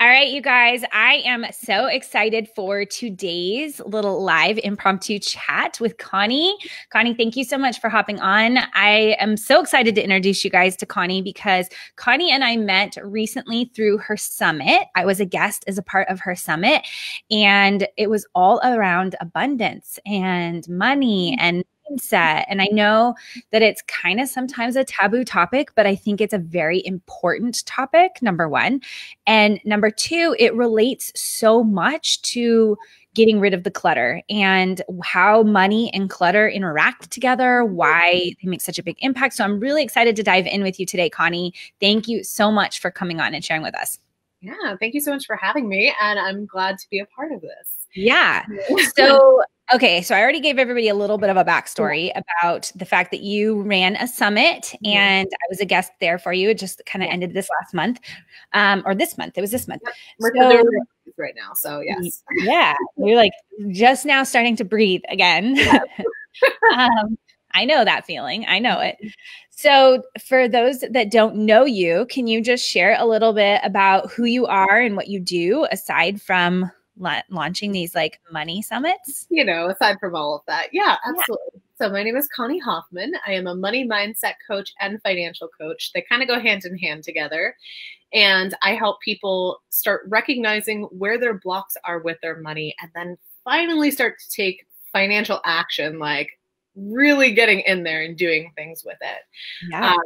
All right, you guys, I am so excited for today's little live impromptu chat with Connie. Connie, thank you so much for hopping on. I am so excited to introduce you guys to Connie because Connie and I met recently through her summit. I was a guest as a part of her summit, and it was all around abundance and money and mindset. And I know that it's kind of sometimes a taboo topic, but I think it's a very important topic, number one. And number two, it relates so much to getting rid of the clutter and how money and clutter interact together, why they make such a big impact. So I'm really excited to dive in with you today, Connie. Thank you so much for coming on and sharing with us. Yeah, thank you so much for having me. And I'm glad to be a part of this. Yeah. So, okay. So I already gave everybody a little bit of a backstory about the fact that you ran a summit and I was a guest there for you. It just kind of ended this last month, or this month. It was this month. Yep. We're right now. So yes. Yeah. You're like just now starting to breathe again. Yeah. I know that feeling. I know it. So for those that don't know you, can you just share a little bit about who you are and what you do aside from launching these like money summits? Aside from all of that. Yeah, absolutely. So my name is Connie Hoffman. I am a money mindset coach and financial coach. They kind of go hand in hand together. And I help people start recognizing where their blocks are with their money and then finally start to take financial action, like really getting in there and doing things with it. Yeah.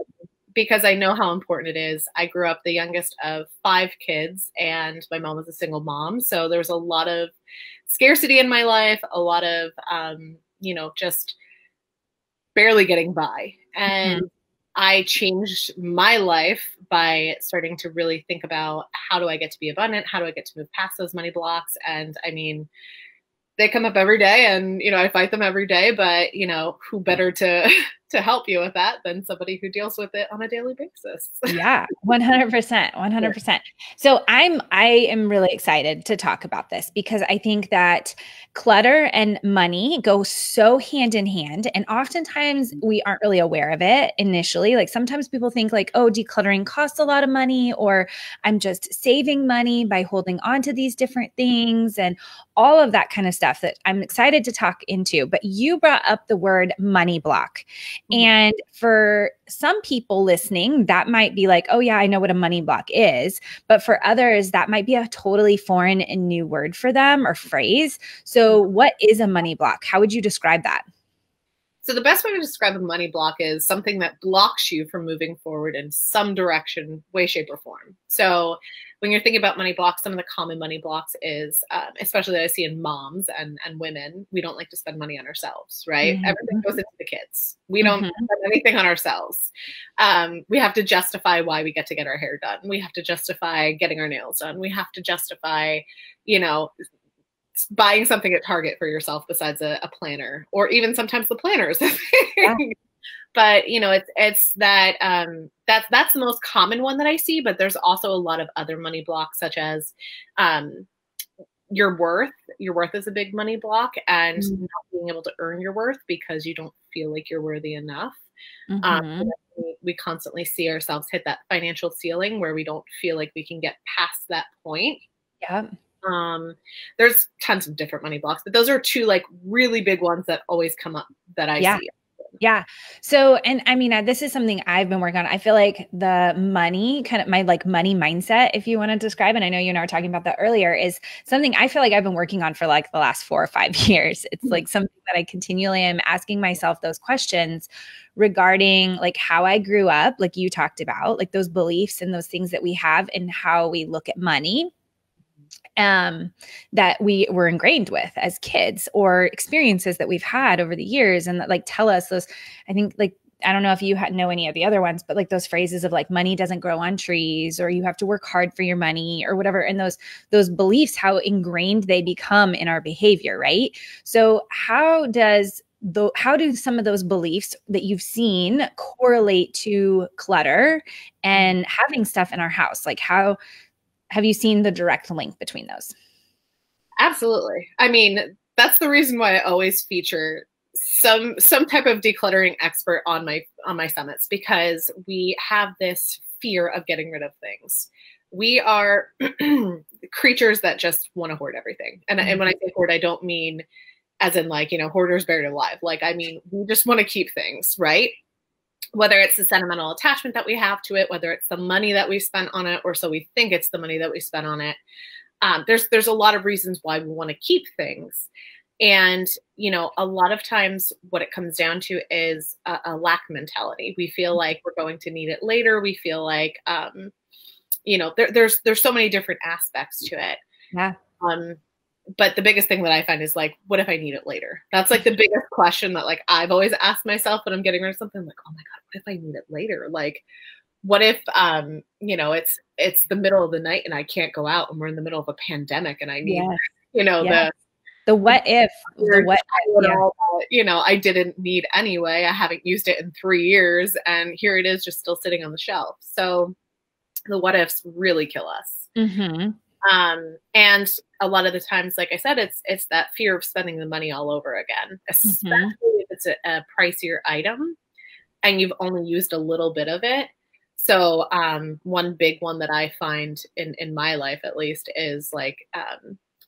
Because I know how important it is. I grew up the youngest of 5 kids and my mom was a single mom. So there was a lot of scarcity in my life, a lot of, just barely getting by. And I changed my life by starting to really think about how do I get to be abundant? How do I get to move past those money blocks? And I mean, they come up every day and, I fight them every day, but, who better to help you with that than somebody who deals with it on a daily basis. Yeah, 100%, 100%. So I am really excited to talk about this because I think that clutter and money go so hand in hand. And oftentimes we aren't really aware of it initially. Like sometimes people think like, oh, decluttering costs a lot of money, or I'm just saving money by holding on to these different things and all of that kind of stuff that I'm excited to talk into. But you brought up the word money block. And for some people listening, that might be like, oh yeah, I know what a money block is. But for others, that might be a totally foreign and new word for them or phrase. So what is a money block? How would you describe that? So the best way to describe a money block is something that blocks you from moving forward in some direction, way, shape, or form. So when you're thinking about money blocks, some of the common money blocks is, especially that I see in moms and women, we don't like to spend money on ourselves, right? Everything goes into the kids. We don't spend anything on ourselves. We have to justify why we get to get our hair done. We have to justify getting our nails done. We have to justify, buying something at Target for yourself besides a planner, or even sometimes the planners. Yeah. But it's that that's the most common one that I see. But there's also a lot of other money blocks, such as your worth. Your worth is a big money block, and not being able to earn your worth because you don't feel like you're worthy enough. We constantly see ourselves hit that financial ceiling where we don't feel like we can get past that point. Yeah. There's tons of different money blocks, but those are 2 like really big ones that always come up that I see. Yeah. So, and I mean, this is something I've been working on. I feel like the money, kind of my like money mindset, if you want to describe, and I know you and I were talking about that earlier, is something I feel like I've been working on for like the last 4 or 5 years. It's like something that I continually am asking myself those questions regarding like how I grew up, like you talked about, like those beliefs and those things that we have and how we look at money. That we were ingrained with as kids, or experiences that we've had over the years, and that like tell us those, I think like, I don't know if you know any of the other ones, but like those phrases of like money doesn't grow on trees, or you have to work hard for your money or whatever. And those beliefs, how ingrained they become in our behavior. Right. So how do some of those beliefs that you've seen correlate to clutter and having stuff in our house? Like how have you seen the direct link between those? Absolutely. I mean, that's the reason why I always feature some type of decluttering expert on my summits, because we have this fear of getting rid of things. we are creatures that just want to hoard everything. And when I say hoard, I don't mean as in like, hoarders buried alive. Like, I mean, we just want to keep things, right? Whether it's the sentimental attachment that we have to it, whether it's the money that we spent on it, or so we think it's the money that we spent on it. There's a lot of reasons why we want to keep things. And, a lot of times what it comes down to is a lack mentality. We feel like we're going to need it later. We feel like, there's so many different aspects to it. Yeah. But the biggest thing that I find is like, what if I need it later? That's like the biggest question that like I've always asked myself when I'm getting rid of something. I'm like, oh my God, what if I need it later? Like, what if it's the middle of the night and I can't go out and we're in the middle of a pandemic and I need the what if I didn't need anyway. I haven't used it in 3 years and here it is just still sitting on the shelf. So the what ifs really kill us. Mm-hmm. And a lot of the times, like I said, it's that fear of spending the money all over again, especially if it's a pricier item and you've only used a little bit of it. So one big one that I find in my life, at least, is like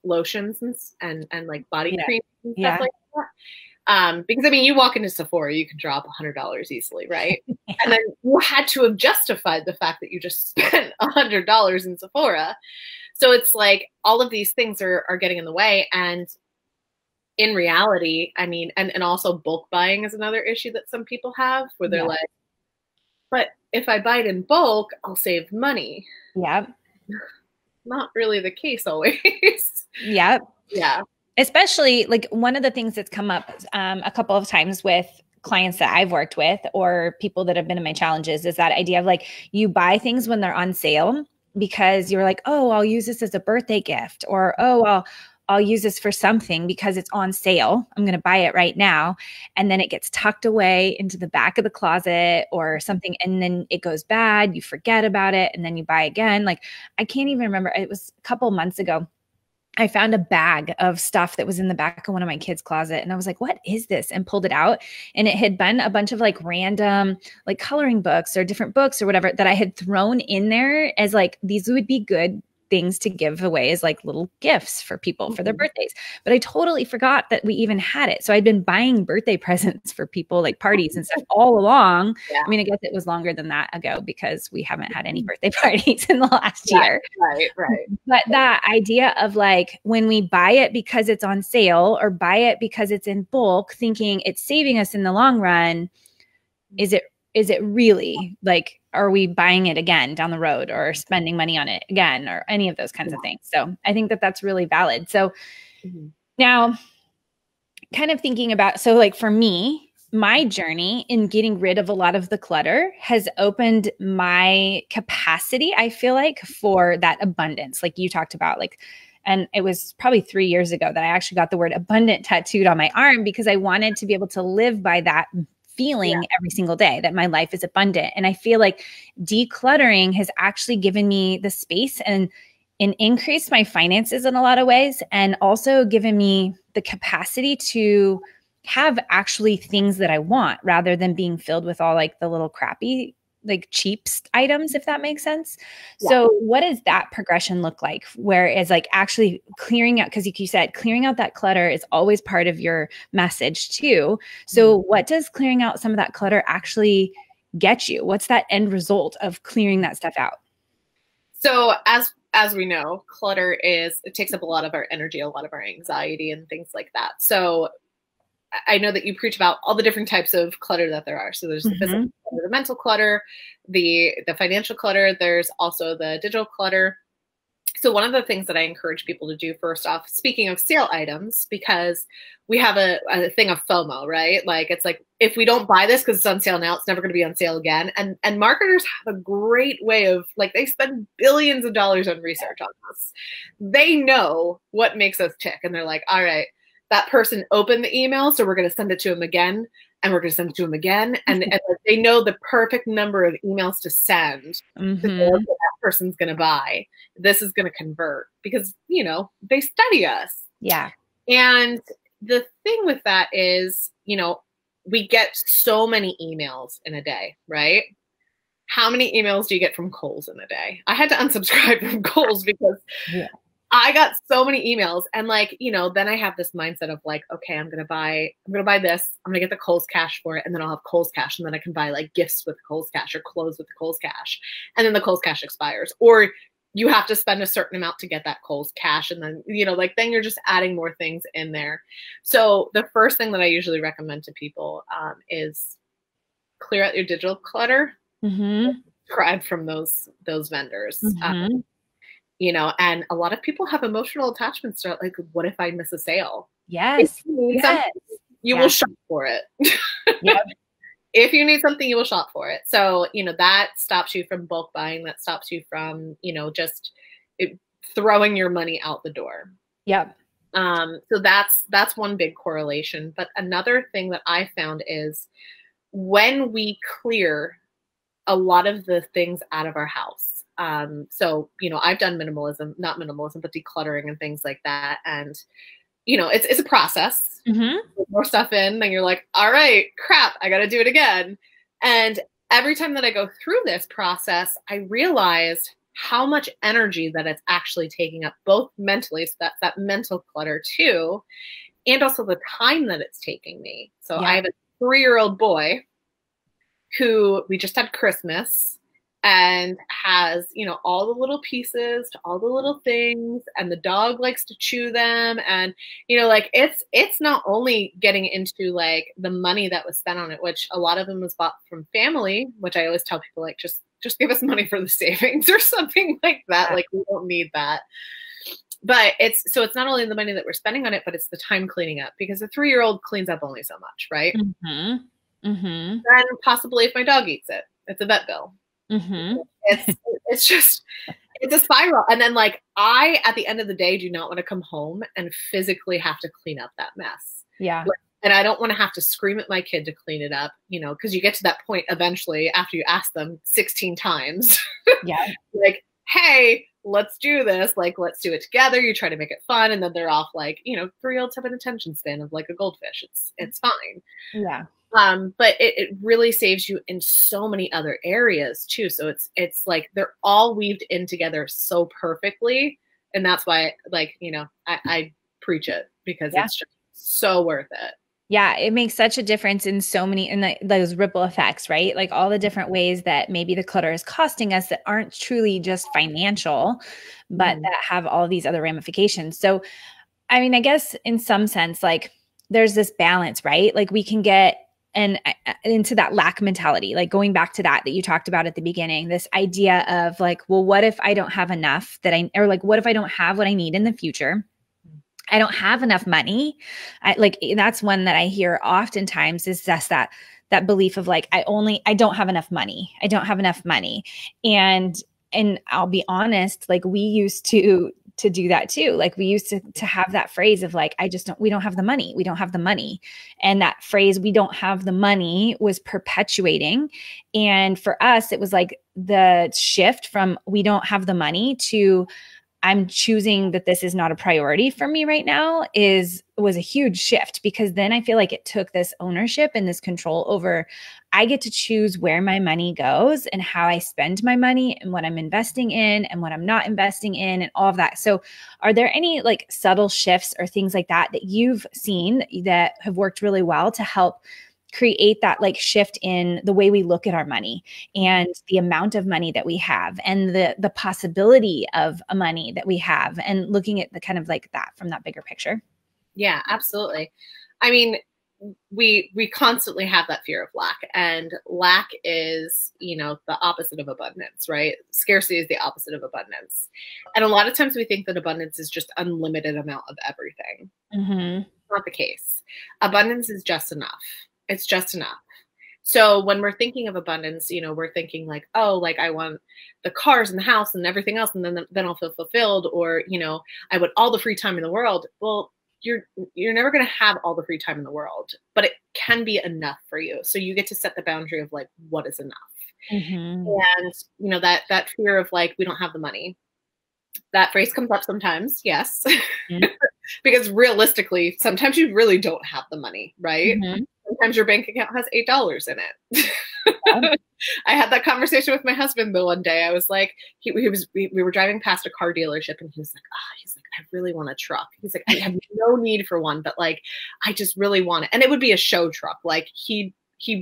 lotions and like body creams and stuff like that. Because I mean, you walk into Sephora, you can drop $100 easily, right? And then you had to have justified the fact that you just spent $100 in Sephora. So it's like all of these things are getting in the way. And in reality, I mean, and also bulk buying is another issue that some people have where they're like, but if I buy it in bulk, I'll save money. Yeah. Not really the case always. Yeah. Yeah. Especially like one of the things that's come up a couple of times with clients that I've worked with or people that have been in my challenges is that idea of like you buy things when they're on sale because you're like, oh, I'll use this as a birthday gift, or, oh, I'll use this for something because it's on sale. I'm going to buy it right now. And then it gets tucked away into the back of the closet or something. And then it goes bad. You forget about it. And then you buy again. Like, I can't even remember. It was a couple months ago. I found a bag of stuff that was in the back of one of my kids' closet. And I was like, what is this? And pulled it out. And it had been a bunch of like random, like coloring books or different books or whatever that I had thrown in there as like, these would be good things to give away as like little gifts for people for their birthdays. But I totally forgot that we even had it. So I'd been buying birthday presents for people, like parties and stuff all along. Yeah. I mean, I guess it was longer than that ago because we haven't had any birthday parties in the last year. Right. But that idea of like when we buy it because it's on sale or buy it because it's in bulk, thinking it's saving us in the long run, is it really like, are we buying it again down the road or spending money on it again or any of those kinds of things? So I think that that's really valid. So now kind of thinking about, so like for me, my journey in getting rid of a lot of the clutter has opened my capacity, I feel like, for that abundance. Like you talked about, like, and it was probably 3 years ago that I actually got the word abundant tattooed on my arm because I wanted to be able to live by that feeling every single day that my life is abundant. And I feel like decluttering has actually given me the space and increased my finances in a lot of ways, and also given me the capacity to have actually things that I want rather than being filled with all like the little crappy, like cheap items, if that makes sense. Yeah. So what does that progression look like? Whereas like actually clearing out, because you said clearing out that clutter is always part of your message too. So what does clearing out some of that clutter actually get you? What's that end result of clearing that stuff out? So as we know, clutter it takes up a lot of our energy, a lot of our anxiety and things like that. So I know that you preach about all the different types of clutter that there are. So there's the physical clutter, the mental clutter, the financial clutter. There's also the digital clutter. So one of the things that I encourage people to do, first off, speaking of sale items, because we have a thing of FOMO, right? Like it's like, if we don't buy this because it's on sale now, it's never going to be on sale again. And marketers have a great way of, like, they spend billions of dollars on research on this. They know what makes us tick. And they're like, all right, that person opened the email, so we're going to send it to them again, and we're going to send it to them again. And they know the perfect number of emails to send to know that person's going to buy. This is going to convert because, they study us. Yeah. And the thing with that is, we get so many emails in a day, right? how many emails do you get from Kohl's in a day? I had to unsubscribe from Kohl's because Yeah. I got so many emails, and like, you know, then I have this mindset of like, okay, I'm gonna buy this. I'm gonna get the Kohl's cash for it, and then I'll have Kohl's cash, and then I can buy like gifts with Kohl's cash or clothes with the Kohl's cash, and then the Kohl's cash expires, or you have to spend a certain amount to get that Kohl's cash, and then, you know, like then you're just adding more things in there. So the first thing that I usually recommend to people is clear out your digital clutter. Subscribe from those vendors. You know, and a lot of people have emotional attachments to like, what if I miss a sale? Yes. If you need something, you will shop for it. Yep. If you need something, you will shop for it. So, you know, that stops you from bulk buying. That stops you from, you know, just throwing your money out the door. Yep. So that's one big correlation. But another thing that I found is when we clear a lot of the things out of our house. So, you know, I've done not minimalism, but decluttering and things like that. And, you know, it's a process. Put more stuff in, then you're like, all right, crap, I got to do it again. And every time that I go through this process, I realize how much energy that it's actually taking up, both mentally, so that's that mental clutter too, and also the time that it's taking me. So I have a 3-year-old boy who we just had Christmas and has, you know, all the little pieces to all the little things, and the dog likes to chew them. And, you know, like it's not only getting into like the money that was spent on it, which a lot of them was bought from family, which I always tell people, like, just give us money for the savings or something like that. Like, we don't need that. But it's not only the money that we're spending on it, but it's the time cleaning up, because a 3-year-old cleans up only so much, right? And possibly if my dog eats it, it's a vet bill. It's just, it's a spiral. And then like, I, at the end of the day, do not want to come home and physically have to clean up that mess. Yeah. And I don't want to have to scream at my kid to clean it up, you know, because you get to that point eventually after you ask them 16 times. Yeah. Like, hey, let's do this. Like, let's do it together. You try to make it fun. And then they're off like, you know, 3-year-olds have an attention span of like a goldfish. It's fine. Yeah. But it really saves you in so many other areas too. So it's like they're all weaved in together so perfectly. And that's why, like, you know, I preach it, because it's just so worth it. Yeah, it makes such a difference in so many, in those ripple effects, right? Like all the different ways that maybe the clutter is costing us that aren't truly just financial, but that have all these other ramifications. So, I mean, I guess in some sense, like there's this balance, right? Like we can get into that lack mentality, like going back to that you talked about at the beginning, this idea of like, well, what if I don't have enough or like, what if I don't have what I need in the future? I don't have enough money. That's one that I hear oftentimes, is just that belief of like, I don't have enough money. I don't have enough money. And I'll be honest, like we used to do that too. Like we used to have that phrase of like, we don't have the money. We don't have the money. And that phrase, we don't have the money, was perpetuating. And for us, it was like the shift from we don't have the money to I'm choosing that this is not a priority for me right now was a huge shift, because then I feel like it took this ownership and this control over, I get to choose where my money goes and how I spend my money and what I'm investing in and what I'm not investing in and all of that. So are there any like subtle shifts or things like that you've seen that have worked really well to help create that like shift in the way we look at our money and the amount of money that we have and the possibility of a money that we have, and looking at the kind of like that from that bigger picture? Yeah, absolutely. I mean, we constantly have that fear of lack, and lack is, you know, the opposite of abundance, right? Scarcity is the opposite of abundance. And a lot of times we think that abundance is just unlimited amount of everything. Not the case. Abundance is just enough. It's just enough. So when we're thinking of abundance, you know, we're thinking like, oh, like I want the cars and the house and everything else, and then I'll feel fulfilled, or, you know, I want all the free time in the world. Well, you're never going to have all the free time in the world, but it can be enough for you. So you get to set the boundary of like, what is enough? And, you know, that fear of like, we don't have the money. That phrase comes up sometimes. Yes. Because realistically, sometimes you really don't have the money, right? Sometimes your bank account has $8 in it. I had that conversation with my husband the one day. I was like, we were driving past a car dealership, and he was like, I really want a truck. He's like, I have no need for one, but like, I just really want it. And it would be a show truck. Like he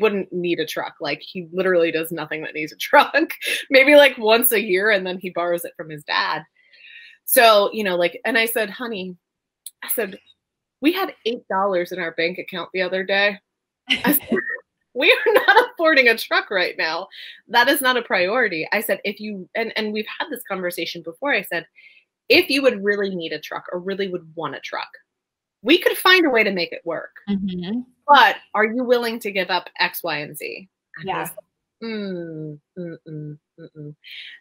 wouldn't need a truck. Like he literally does nothing that needs a truck, maybe like once a year. And then he borrows it from his dad. So, like, and I said, honey, we had $8 in our bank account the other day. I said, we are not affording a truck right now. That is not a priority. I said, if you, and we've had this conversation before, I said, if you would really need a truck or really would want a truck, we could find a way to make it work. Mm-hmm. But are you willing to give up X, Y, and Z? And yeah.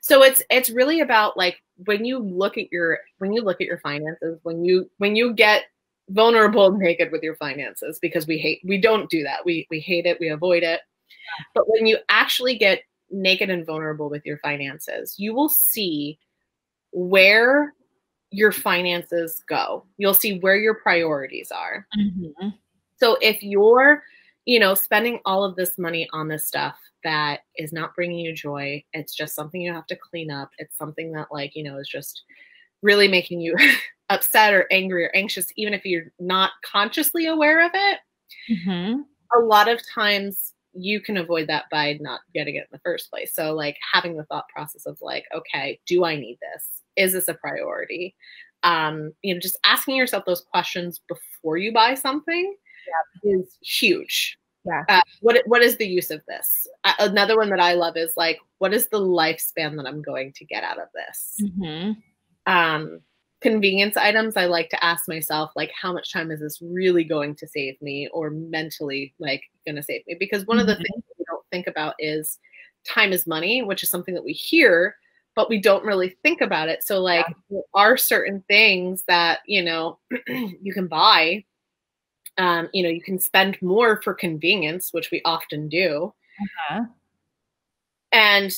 So it's really about like, when you look at your finances, when you get vulnerable and naked with your finances, because we don't do that. We hate it. We avoid it. But when you actually get naked and vulnerable with your finances, you will see where your finances go. You'll see where your priorities are. Mm-hmm. So if you're, spending all of this money on this stuff that is not bringing you joy, it's just something you have to clean up. It's something that like, is just really making you upset or angry or anxious, even if you're not consciously aware of it. Mm-hmm. A lot of times you can avoid that by not getting it in the first place. So like having the thought process of like, okay, do I need this? Is this a priority? Just asking yourself those questions before you buy something is huge. Yeah. What is the use of this? Another one that I love is like, what is the lifespan that I'm going to get out of this? Mm-hmm. Convenience items, I like to ask myself, like, how much time is this really going to save me, or mentally like going to save me? Because one of the things we don't think about is time is money, which is something that we hear, but we don't really think about it. So like there are certain things that, you can buy. You can spend more for convenience, which we often do. Uh-huh. And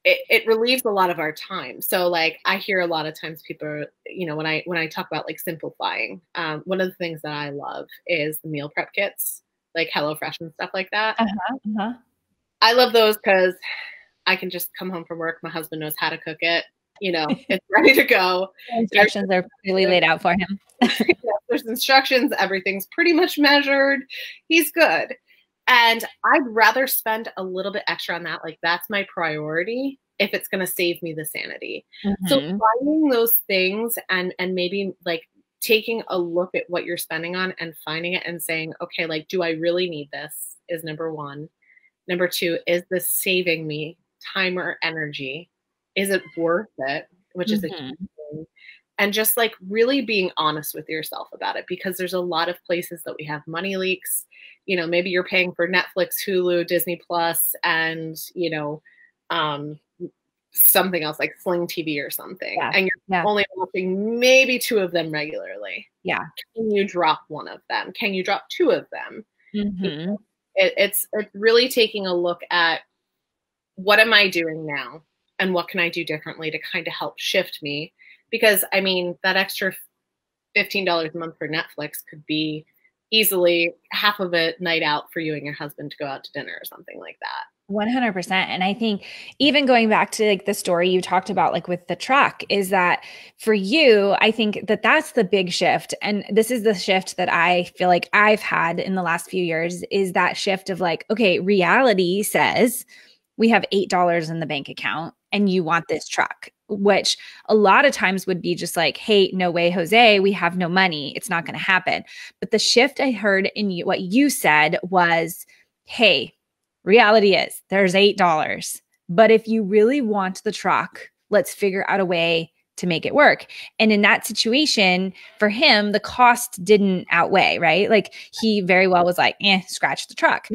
it relieves a lot of our time. So like I hear a lot of times people, when I talk about like simplifying, one of the things that I love is the meal prep kits, like HelloFresh and stuff like that. Uh-huh. Uh-huh. I love those because I can just come home from work. My husband knows how to cook it. It's ready to go. Instructions are clearly laid out for him. There's instructions. Everything's pretty much measured. He's good. And I'd rather spend a little bit extra on that. Like that's my priority if it's going to save me the sanity. Mm-hmm. So finding those things and maybe like taking a look at what you're spending on and finding it and saying, okay, like, do I really need this is number one. Number two, is this saving me time or energy? Is it worth it? Which is a huge thing. And just like really being honest with yourself about it, because there's a lot of places that we have money leaks. Maybe you're paying for Netflix, Hulu, Disney Plus, and, something else like Sling TV or something. Yeah. And you're only watching maybe 2 of them regularly. Yeah. Can you drop 1 of them? Can you drop 2 of them? Mm-hmm. It's really taking a look at what am I doing now and what can I do differently to kind of help shift me? Because I mean, that extra $15 a month for Netflix could be easily half of a night out for you and your husband to go out to dinner or something like that. 100%. And I think even going back to like the story you talked about, like with the truck, is that for you, I think that that's the big shift. And this is the shift that I feel like I've had in the last few years, is that shift of like, okay, reality says we have $8 in the bank account and you want this truck, which a lot of times would be just like, hey, no way, Jose, we have no money. It's not going to happen. But the shift I heard in you, what you said was, hey, reality is there's $8. But if you really want the truck, let's figure out a way to make it work. And in that situation, for him, the cost didn't outweigh, right? Like he very well was like, scratch the truck.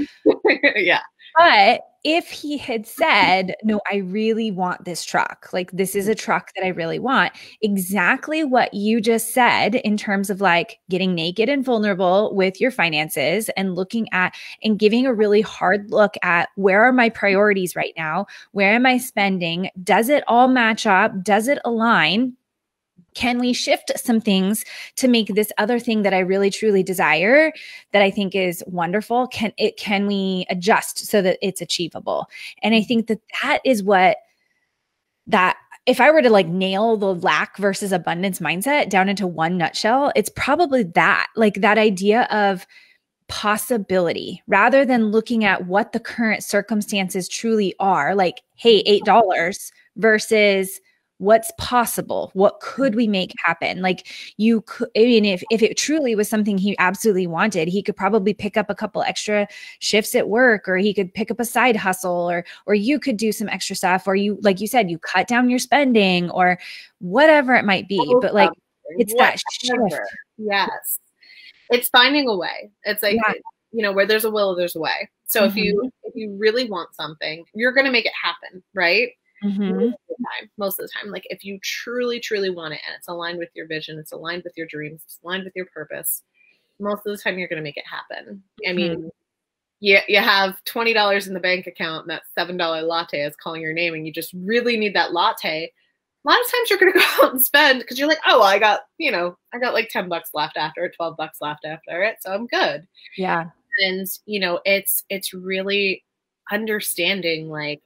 Yeah. But if he had said, no, I really want this truck, like this is a truck that I really want, exactly what you just said in terms of like getting naked and vulnerable with your finances and looking at and giving a really hard look at where are my priorities right now? Where am I spending? Does it all match up? Does it align? can we shift some things to make this other thing that I really truly desire, that I think is wonderful, can we adjust so that it's achievable? And I think that is what that if I were to like nail the lack versus abundance mindset down into one nutshell, it's probably that, like that idea of possibility rather than looking at what the current circumstances truly are, like, hey, $8 versus what's possible. What could we make happen? Like you could, I mean, if it truly was something he absolutely wanted, he could probably pick up a couple extra shifts at work, or he could pick up a side hustle, or you could do some extra stuff, or you, like you said, you cut down your spending or whatever it might be. But like, it's that shift. Yes. It's finding a way. It's like, you know, where there's a will, there's a way. So if you really want something, you're going to make it happen, right? Most of the time, like if you truly, truly want it and it's aligned with your vision, it's aligned with your dreams, it's aligned with your purpose, most of the time you're going to make it happen. I mean, you have $20 in the bank account and that $7 latte is calling your name and you just really need that latte. A lot of times you're going to go out and spend because you're like, oh, well, I got like $10 left after it, $12 left after it. So I'm good. Yeah. And, you know, it's really understanding, like,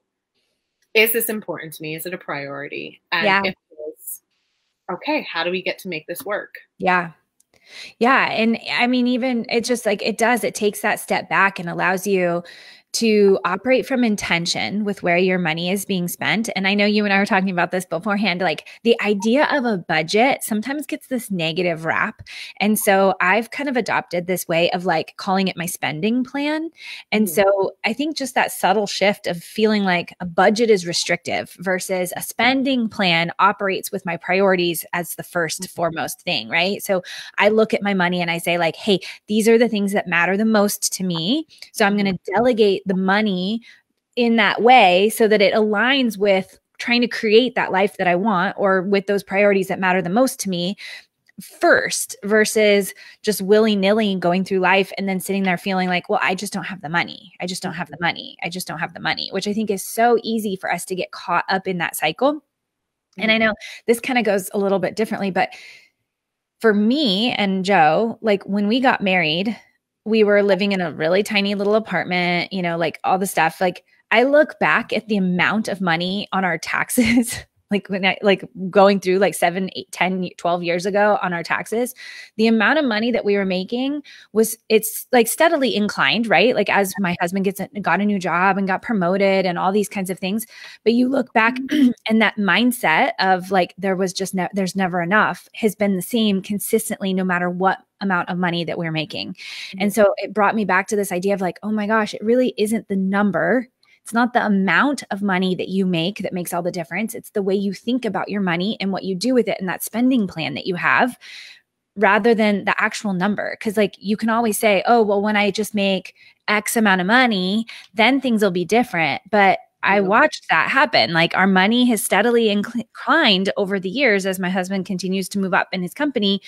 is this important to me? Is it a priority? And if it is, okay, how do we get to make this work? Yeah. Yeah. And I mean, even it's just like, it takes that step back and allows you to operate from intention with where your money is being spent. And I know you and I were talking about this beforehand, like the idea of a budget sometimes gets this negative rap. And so I've kind of adopted this way of like calling it my spending plan. And so I think just that subtle shift of feeling like a budget is restrictive versus a spending plan operates with my priorities as the first foremost thing, right? So I look at my money and I say like, hey, these are the things that matter the most to me. So I'm going to delegate the money in that way so that it aligns with trying to create that life that I want, or with those priorities that matter the most to me first, versus just willy-nilly going through life and then sitting there feeling like, well, I just don't have the money. I just don't have the money. I just don't have the money, which I think is so easy for us to get caught up in that cycle. And I know this kind of goes a little bit differently, but for me and Joe, like when we got married, we were living in a really tiny little apartment, you know, like all the stuff. Like I look back at the amount of money on our taxes, like when I like going through like 7, 8, 10, 12 years ago on our taxes, the amount of money that we were making it's like steadily inclined, right? Like as my husband got a new job and got promoted and all these kinds of things. But you look back and that mindset of like, there's never enough has been the same consistently, no matter what amount of money that we're making. And so it brought me back to this idea of like, oh my gosh, it really isn't the number. It's not the amount of money that you make that makes all the difference. It's the way you think about your money and what you do with it and that spending plan that you have, rather than the actual number. Because like you can always say, oh, well, when I just make X amount of money, then things will be different. But I watched that happen. Like our money has steadily inclined over the years as my husband continues to move up in his company.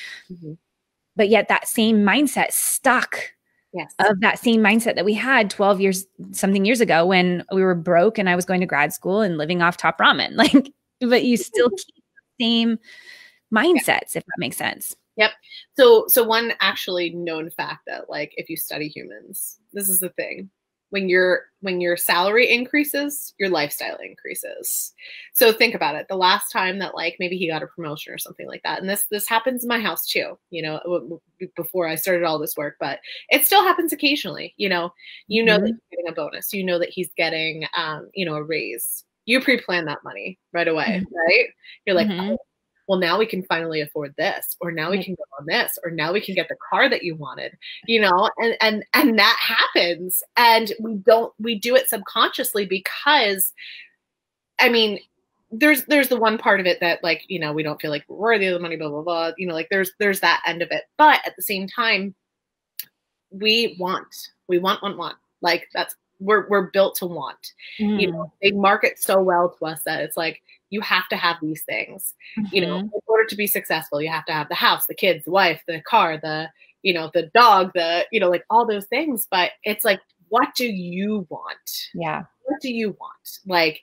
But yet that same mindset stuck. Of that same mindset that we had 12 years, something years ago when we were broke and I was going to grad school and living off top ramen. Like, but you still keep the same mindsets, if that makes sense. Yep. So one actually known fact that like, if you study humans, this is the thing. When your salary increases, your lifestyle increases. So think about it. The last time that like maybe he got a promotion or something like that, and this happens in my house too, you know, before I started all this work, but it still happens occasionally. You know that he's getting a bonus. You know that he's getting a raise. You pre-plan that money right away, right? You're like, oh, well, now we can finally afford this, or now we can go on this, or now we can get the car that you wanted, you know, and that happens. And we do it subconsciously because, I mean, there's the one part of it that like, you know, we don't feel like we're worthy of the money, blah, blah, blah, you know, like there's that end of it. But at the same time, we want, like we're built to want, you know, they market so well to us that it's like, you have to have these things, you know, in order to be successful. You have to have the house, the kids, the wife, the car, the dog, like all those things. But it's like, what do you want? Yeah. What do you want? Like,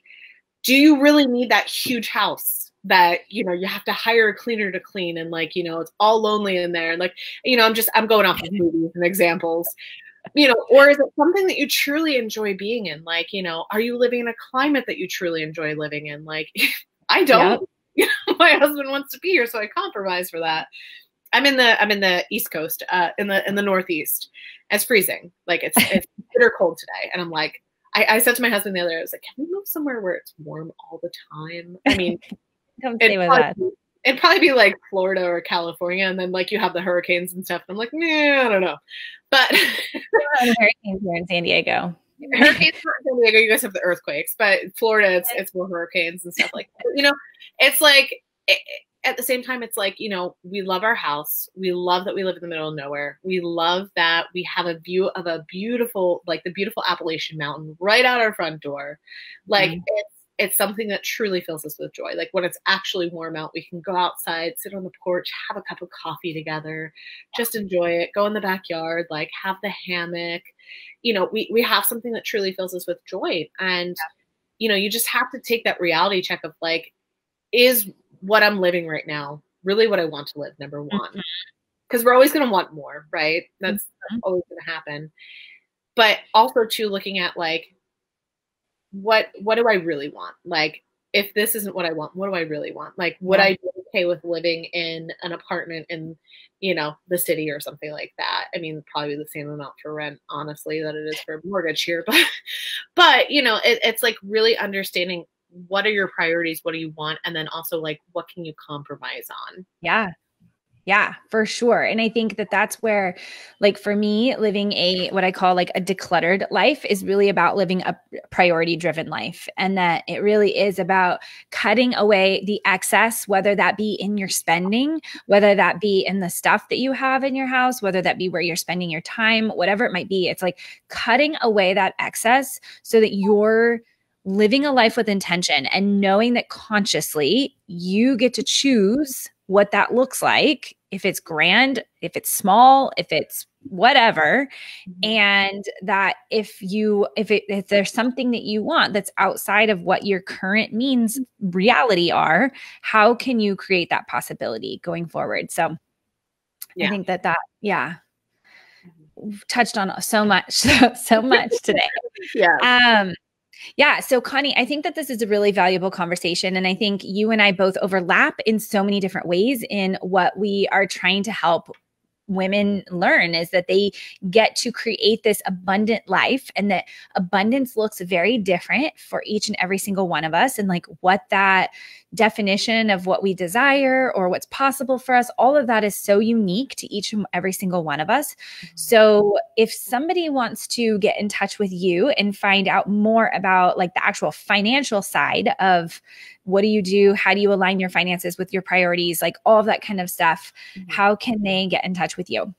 do you really need that huge house? that, you know, you have to hire a cleaner to clean, and like, you know, it's all lonely in there. And like, you know, I'm going off of movies and examples, you know, or is it something that you truly enjoy being in? Like, you know, are you living in a climate that you truly enjoy living in? Like, I don't. Yep. You know, my husband wants to be here, so I compromise for that. I'm in the East Coast, in the Northeast. It's freezing. Like it's bitter cold today, and I'm like, I said to my husband the other day, I was like, can we move somewhere where it's warm all the time? I mean, Come stay with us. it'd probably be like Florida or California, and then like you have the hurricanes and stuff. And I'm like, nah, I don't know. But hurricanes here in San Diego. Hurricanes not in San Diego, you guys have the earthquakes, but Florida, it's more hurricanes and stuff like that. You know, it's like at the same time, it's like, you know, we love our house. We love that we live in the middle of nowhere. We love that we have a view of a beautiful, like the beautiful Appalachian Mountain right out our front door. Like it's something that truly fills us with joy. Like when it's actually warm out, we can go outside, sit on the porch, have a cup of coffee together, just enjoy it, go in the backyard, like have the hammock. You know, we have something that truly fills us with joy. And, you know, you just have to take that reality check of like, is what I'm living right now really what I want to live, number one? Because we're always going to want more, right? That's always going to happen. But also too, looking at like, what do I really want? Like, if this isn't what I want, what do I really want? Like, would I be okay with living in an apartment in, you know, the city or something like that? I mean, probably the same amount for rent, honestly, that it is for a mortgage here. But you know, it's like really understanding what are your priorities, what do you want, and then also like what can you compromise on? Yeah, for sure. And I think that that's where, like for me, living what I call like a decluttered life is really about living a priority driven life. And that it really is about cutting away the excess, whether that be in your spending, whether that be in the stuff that you have in your house, whether that be where you're spending your time, whatever it might be. It's like cutting away that excess so that you're living a life with intention and knowing that consciously you get to choose what that looks like, if it's grand, if it's small, if it's whatever. And that if there's something that you want that's outside of what your current means reality are, how can you create that possibility going forward? So I think that we've touched on so much, so much today. Yeah. So Connie, I think that this is a really valuable conversation. And I think you and I both overlap in so many different ways in what we are trying to help women learn, is that they get to create this abundant life, and that abundance looks very different for each and every single one of us. And like what that definition of what we desire or what's possible for us, all of that is so unique to each and every single one of us. So if somebody wants to get in touch with you and find out more about like the actual financial side of what do you do, how do you align your finances with your priorities, like all of that kind of stuff, how can they get in touch with you?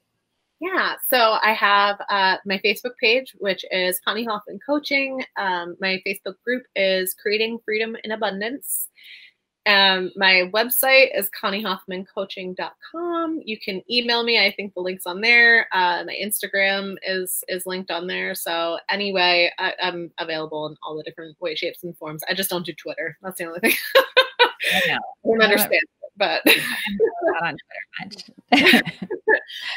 Yeah, so I have my Facebook page, which is Connie Hoffman Coaching. My Facebook group is Creating Freedom in Abundance. My website is conniehoffmancoaching.com. You can email me. I think the link's on there. My Instagram is linked on there. So anyway, I'm available in all the different ways, shapes, and forms. I just don't do Twitter. That's the only thing. I know. I don't understand it, but not on Twitter much.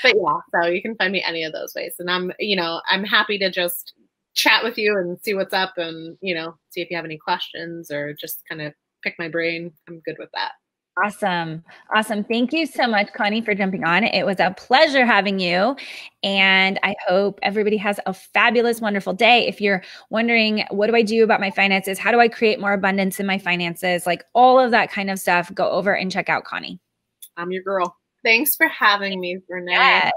But yeah, so you can find me any of those ways. And I'm happy to just chat with you and see what's up, and, you know, see if you have any questions or just kind of pick my brain. I'm good with that. Awesome. Thank you so much, Connie, for jumping on. It was a pleasure having you. And I hope everybody has a fabulous, wonderful day. If you're wondering, what do I do about my finances? How do I create more abundance in my finances? Like all of that kind of stuff, go over and check out Connie. I'm your girl. Thanks for having me, Renee. Yes.